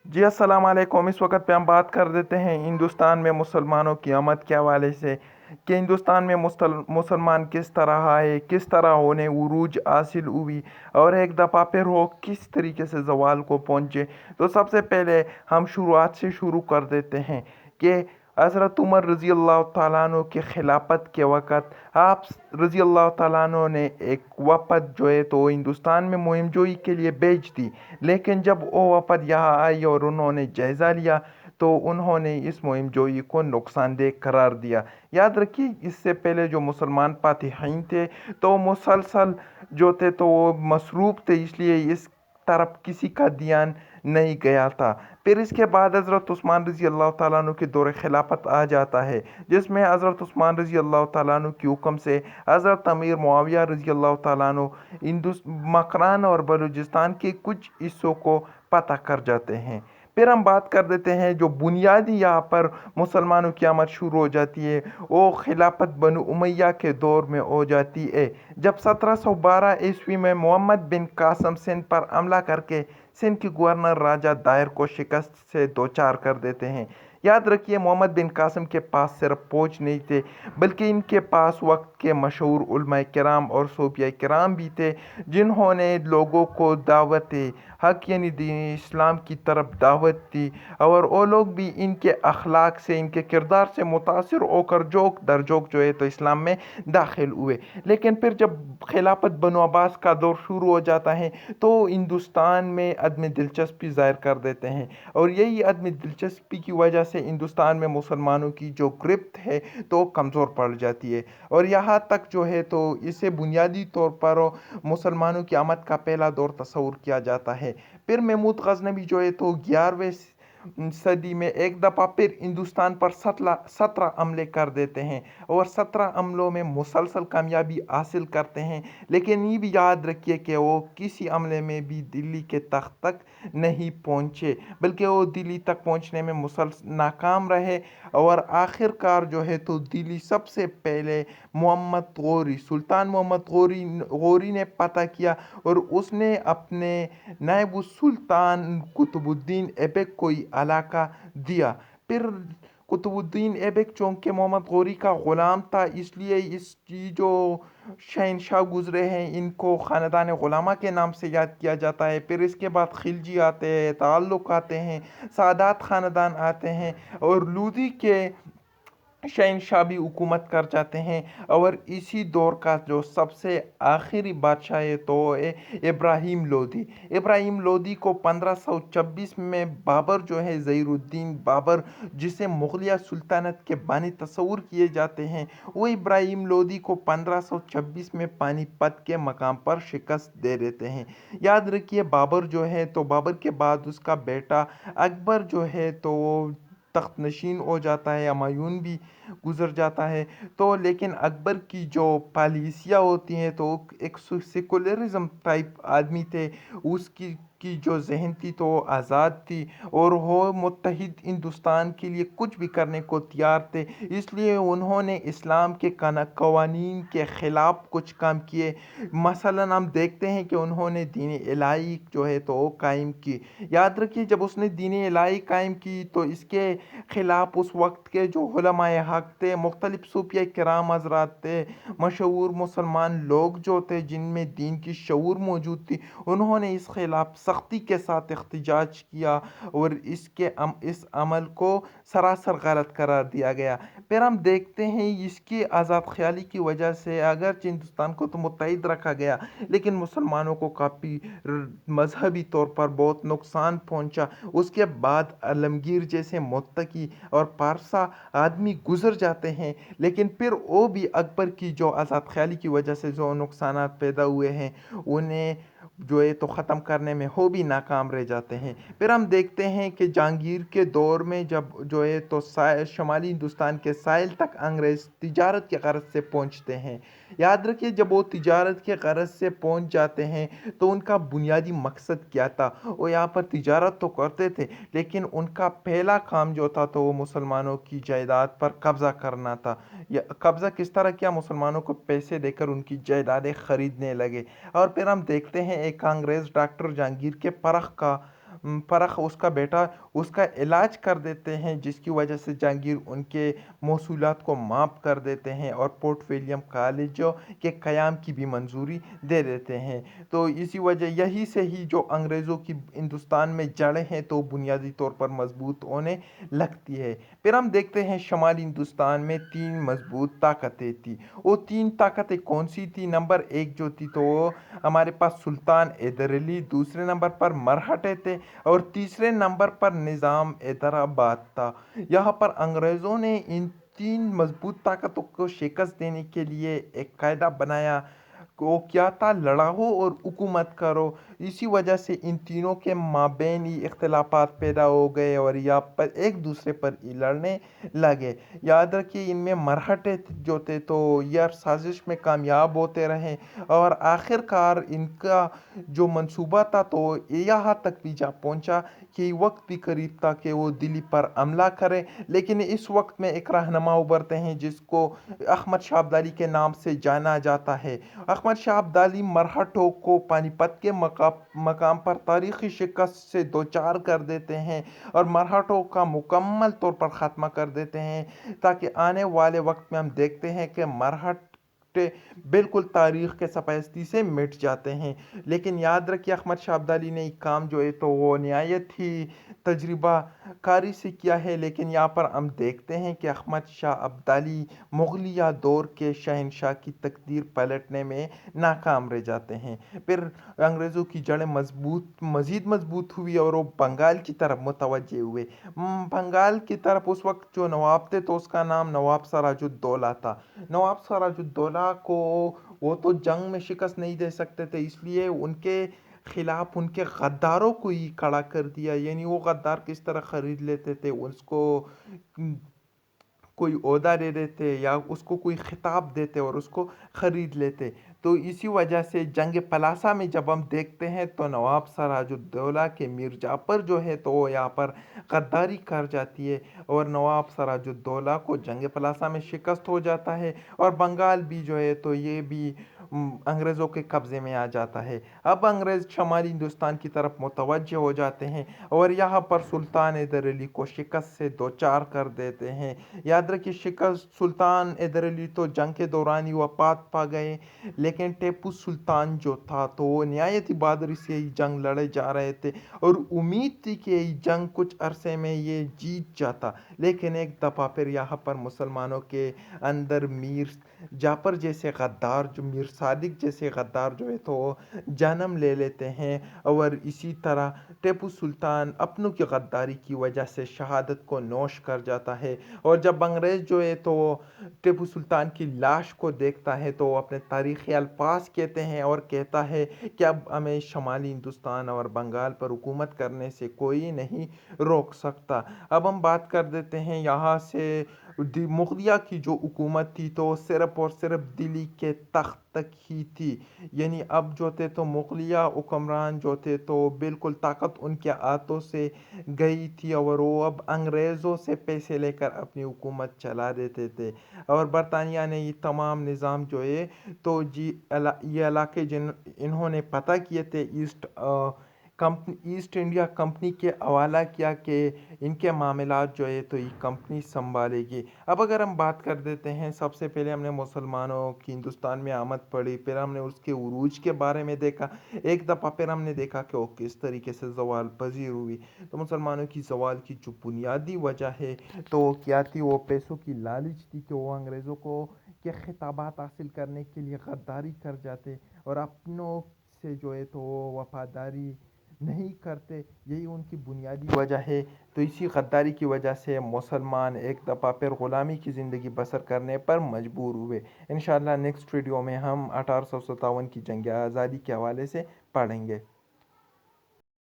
जी अस्सलाम वालेकुम। इस वक्त पे हम बात कर देते हैं हिंदुस्तान में मुसलमानों की आमद के हवाले से कि हिंदुस्तान में मुसलमान किस तरह आए, किस तरह उन्हें उरूज हासिल हुई और एक दफ़ा फिर वो किस तरीके से ज़वाल को पहुँचे। तो सबसे पहले हम शुरुआत से शुरू कर देते हैं कि हज़रत उमर रज़ी अल्लाह ताला अन्हु के खिलाफत के वक़्त आप रज़ी अल्लाह ताला अन्हु ने एक वफ़द जो है तो हिंदुस्तान में मुहिम जोई के लिए भेज दी। लेकिन जब वो वफ़द यहाँ आई और उन्होंने जायज़ा लिया तो उन्होंने इस मुहिम जोई को नुकसानदेह करार दिया। याद रखिए, इससे पहले जो मुसलमान फातिहीन थे तो मुसलसल जो थे तो वो मसरूफ़ थे, इसलिए इस तरफ किसी का ध्यान नहीं गया था। फिर इसके बाद हज़रत उस्मान रज़ी अल्लाह ताला अन्हु के दौर खिलाफत आ जाता है, जिसमें हज़रत उस्मान रज़ी अल्लाह ताला अन्हु के हुक्म से हज़रत अमीर मुआविया रज़ी अल्लाह ताला अन्हु मकरान और बलूचिस्तान के कुछ हिस्सों को पता कर जाते हैं। फिर हम बात कर देते हैं जो बुनियादी यहाँ पर मुसलमानों की आमद शुरू हो जाती है, वो खिलाफत बनु उमैया के दौर में हो जाती है, जब 1712 ईस्वी में मोहम्मद बिन कासम सिंध पर हमला करके सिंध के गवर्नर राजा दायर को शिकस्त से दो चार कर देते हैं। याद रखिए, मोहम्मद बिन कासम के पास सिर्फ फौज नहीं थे, बल्कि इनके पास वक्त के मशहूर उलमाए किराम और सूफिया किराम भी थे, जिन्होंने लोगों को दावत हक यानी दीन इस्लाम की तरफ दावत दी। और वो लोग भी इनके अखलाक से, इनके किरदार से मुतासिर होकर जोक दर जोक जो है तो इस्लाम में दाखिल हुए। लेकिन फिर जब खिलाफत बनु अब्बास का दौर शुरू हो जाता है तो हिंदुस्तान में अदम दिलचस्पी ज़ाहिर कर देते हैं, और यही अदम दिलचस्पी की वजह से हिंदुस्तान में मुसलमानों की जो गिरफ्त है तो कमज़ोर पड़ जाती है। और यहाँ तक जो है तो इसे बुनियादी तौर पर मुसलमानों की आमद का पहला दौर तस्वूर किया जाता है। फिर महमूद गजनवी जो है तो 11वें सदी में एक दफ़ा फिर हिंदुस्तान पर 17 हमले कर देते हैं, और 17 हमलों में मुसलसल कामयाबी हासिल करते हैं। लेकिन ये भी याद रखिए कि वो किसी हमले में भी दिल्ली के तख्त तक नहीं पहुँचे, बल्कि वो दिल्ली तक पहुँचने में मुसलसल नाकाम रहे। और आखिरकार जो है तो दिल्ली सबसे पहले मोहम्मद गौरी, सुल्तान मोहम्मद गौरी ने पता किया, और उसने अपने नायब सुल्तान कुतुबुद्दीन ऐबक को ये इलाका दिया। फिर कुतुबुद्दीन ऐबक चूँकि मोहम्मद गौरी का ग़ुलाम था, इसलिए इसकी जो शहनशाह गुज़रे हैं इनको ख़ानदान ग़ुलामा के नाम से याद किया जाता है। फिर इसके बाद खिलजी आते हैं, ताल्लुक़ आते हैं, सादात ख़ानदान आते हैं, और लूधी के शहनशाह भी हुकूमत कर जाते हैं। और इसी दौर का जो सबसे आखिरी बादशाह है तो है इब्राहिम लोदी। इब्राहिम लोदी को 1526 में बाबर जो है, ज़हीरुद्दीन बाबर, जिसे मुग़लिया सुल्तानत के बानी तस्वूर किए जाते हैं, वो इब्राहिम लोदी को 1526 में पानीपत के मकाम पर शिकस्त दे देते हैं। याद रखिए, बाबर जो है तो बाबर के बाद उसका बेटा अकबर जो है तो वो तख्त नशीन हो जाता है, हुमायूं भी गुज़र जाता है। तो लेकिन अकबर की जो पॉलिसियाँ होती हैं तो एक सेकुलरिज्म टाइप आदमी थे, उसकी की जो जहन थी तो आज़ाद थी, और वो मुत्तहिद हिंदुस्तान के लिए कुछ भी करने को तैयार थे। इसलिए उन्होंने इस्लाम के कवानीन के ख़िलाफ़ कुछ काम किए। मसलन हम देखते हैं कि उन्होंने दीन इलाही जो है तो वो कायम की। याद रखिए, जब उसने दीन इलाही कायम की तो इसके ख़िलाफ़ उस वक्त के जो उलमाए हक थे, मुख्तलिफ सूफिया किराम हज़रात थे, मशहूर मुसलमान लोग जो थे जिनमें दीन की शऊर मौजूद थी, उन्होंने इस ख़िलाफ़ सख्ती के साथ एहतजाज किया, और इस अमल को सरासर गलत करार दिया गया। फिर हम देखते हैं इसकी आज़ाद ख्याली की वजह से अगरचे हिंदुस्तान को तो मुत्तहिद रखा गया, लेकिन मुसलमानों को काफ़ी मजहबी तौर पर बहुत नुकसान पहुंचा। उसके बाद आलमगीर जैसे मुत्तकी और पारसा आदमी गुजर जाते हैं, लेकिन फिर वो भी अकबर की जो आज़ाद ख्याली की वजह से जो नुकसान पैदा हुए हैं उन्हें जो है तो ख़त्म करने में हो भी नाकाम रह जाते हैं। फिर हम देखते हैं कि जहांगीर के दौर में जब जो है तो शुमाली हिंदुस्तान के साहिल तक अंग्रेज़ तिजारत के ग़रज़ से पहुंचते हैं। याद रखिए, जब वो तिजारत के ग़रज़ से पहुंच जाते हैं तो उनका बुनियादी मकसद क्या था। वो यहाँ पर तिजारत तो करते थे, लेकिन उनका पहला काम जो था तो वो मुसलमानों की जायदाद पर कब्ज़ा करना था। या कब्ज़ा किस तरह किया, मुसलमानों को पैसे देकर उनकी जायदादें ख़रीदने लगे। और फिर हम देखते हैं एक अंग्रेज़ डॉक्टर जहांगीर के परख का فرخ اس کا بیٹا اس کا علاج کر دیتے ہیں، جس کی وجہ سے جہانگیر ان کے موصولات کو معاف کر دیتے ہیں اور پورٹ ولیم کالجوں کے قیام کی بھی منظوری دے دیتے ہیں۔ تو اسی وجہ یہی سے ہی جو انگریزوں کی ہندوستان میں جڑیں ہیں تو بنیادی طور پر مضبوط ہونے لگتی ہے۔ پھر ہم دیکھتے ہیں شمالی ہندوستان میں 3 مضبوط طاقتیں تھیں۔ وہ 3 طاقتیں کون سی تھی؟ نمبر 1 جو تھی تو وہ ہمارے پاس سلطان حیدر علی، دوسرے نمبر پر مرہٹے تھے اور تیسرے نمبر پر نظام حیدرآباد تھا۔ یہاں پر انگریزوں نے ان 3 مضبوط طاقتوں کو شکست دینے کے لیے ایک قاعدہ بنایا، وہ کیا تھا؟ لڑاؤ اور حکومت کرو۔ اسی وجہ سے ان تینوں کے مابین ہی اختلافات پیدا ہو گئے اور یہاں پر ایک دوسرے پر ہی لڑنے لگے۔ یاد رکھیے ان میں مرہٹے جو تھے تو یہ سازش میں کامیاب ہوتے رہے اور آخر کار ان کا جو منصوبہ تھا تو یہاں تک بھی جا پہنچا کہ وقت بھی قریب تھا کہ وہ دلی پر حملہ کرے، لیکن اس وقت میں ایک رہنما ابھرتے ہیں جس کو احمد شاہ ابدالی کے نام سے جانا جاتا ہے۔ احمد شاہ ابدالی مرہٹوں کو پانی پت کے مقام پر تاریخی شکست سے دوچار کر دیتے ہیں اور مرہٹوں کا مکمل طور پر خاتمہ کر دیتے ہیں، تاکہ آنے والے وقت میں ہم دیکھتے ہیں کہ مرہٹے بالکل تاریخ کے صفحہ ہستی سے مٹ جاتے ہیں۔ لیکن یاد رکھیے احمد شاہ ابدالی نے یہ کام جو ہے تو وہ نہایت ہی تجربہ کاری سے کیا ہے، لیکن یہاں پر ہم دیکھتے ہیں کہ احمد شاہ ابدالی مغلیہ دور کے شہنشاہ کی تقدیر پلٹنے میں ناکام رہ جاتے ہیں۔ پھر انگریزوں کی جڑیں مزید مضبوط ہوئی اور وہ بنگال کی طرف متوجہ ہوئے۔ بنگال کی طرف اس وقت جو نواب تھے تو اس کا نام نواب سراج الدولہ تھا۔ نواب سراج الدولہ کو وہ تو جنگ میں شکست نہیں دے سکتے تھے، اس لیے ان کے خلاف ان کے غداروں کو ہی کھڑا کر دیا۔ یعنی وہ غدار کس طرح خرید لیتے تھے، اس کو کوئی عہدہ دے دیتے یا اس کو کوئی خطاب دیتے اور اس کو خرید لیتے۔ تو اسی وجہ سے جنگ پلاسا میں جب ہم دیکھتے ہیں تو نواب سراج الدولہ کے میر جعفر جو ہے تو وہ یہاں پر غداری کر جاتی ہے اور نواب سراج الدولہ کو جنگ پلاسا میں شکست ہو جاتا ہے اور بنگال بھی جو ہے تو یہ بھی انگریزوں کے قبضے میں آ جاتا ہے۔ اب انگریز شمالی ہندوستان کی طرف متوجہ ہو جاتے ہیں اور یہاں پر سلطان حیدر علی کو شکست سے دوچار کر دیتے ہیں۔ یاد رکھیے سلطان حیدر علی تو جنگ کے دوران ہی وفات پا گئے، لیکن ٹیپو سلطان جو تھا تو وہ نہایت ہی بہادری سے یہ جنگ لڑے جا رہے تھے اور امید تھی کہ یہ جنگ کچھ عرصے میں یہ جیت جاتا، لیکن ایک دفعہ پھر یہاں پر مسلمانوں کے اندر میر جعفر جیسے غدار، جو میر صادق جیسے غدار جو ہے تو وہ جنم لے لیتے ہیں اور اسی طرح ٹیپو سلطان اپنوں کی غداری کی وجہ سے شہادت کو نوش کر جاتا ہے۔ اور جب انگریز جو ہے تو وہ ٹیپو سلطان کی لاش کو دیکھتا ہے تو وہ اپنے تاریخی الفاظ کہتے ہیں اور کہتا ہے کہ اب ہمیں شمالی ہندوستان اور بنگال پر حکومت کرنے سے کوئی نہیں روک سکتا۔ اب ہم بات کر دیتے ہیں یہاں سے مغلیہ کی جو حکومت تھی تو صرف اور صرف دلی کے تخت تک ہی تھی۔ یعنی اب جو تھے تو مغلیہ حکمران جو تھے تو بالکل طاقت ان کے ہاتھوں سے گئی تھی اور وہ اب انگریزوں سے پیسے لے کر اپنی حکومت چلا دیتے تھے اور برطانیہ نے یہ تمام نظام جو ہے تو یہ علاقے انہوں نے فتح کیے تھے ایسٹ انڈیا کمپنی کے حوالہ کیا کہ ان کے معاملات جو ہے تو یہ کمپنی سنبھالے گی۔ اب اگر ہم بات کر دیتے ہیں، سب سے پہلے ہم نے مسلمانوں کی ہندوستان میں آمد پڑی، پھر ہم نے اس کے عروج کے بارے میں دیکھا ایک دفعہ، پھر ہم نے دیکھا کہ وہ کس طریقے سے زوال پذیر ہوئی۔ تو مسلمانوں کی زوال کی جو بنیادی وجہ ہے تو وہ کیا تھی؟ وہ پیسوں کی لالچ تھی کہ وہ انگریزوں کو کے خطابات حاصل کرنے کے لیے غداری کر جاتے اور اپنوں سے جو ہے تو وہ وفاداری نہیں کرتے، یہی ان کی بنیادی وجہ ہے۔ تو اسی غداری کی وجہ سے مسلمان ایک دفعہ پھر غلامی کی زندگی بسر کرنے پر مجبور ہوئے۔ انشاءاللہ نیکسٹ ویڈیو میں ہم 1857 کی جنگ آزادی کے حوالے سے پڑھیں گے۔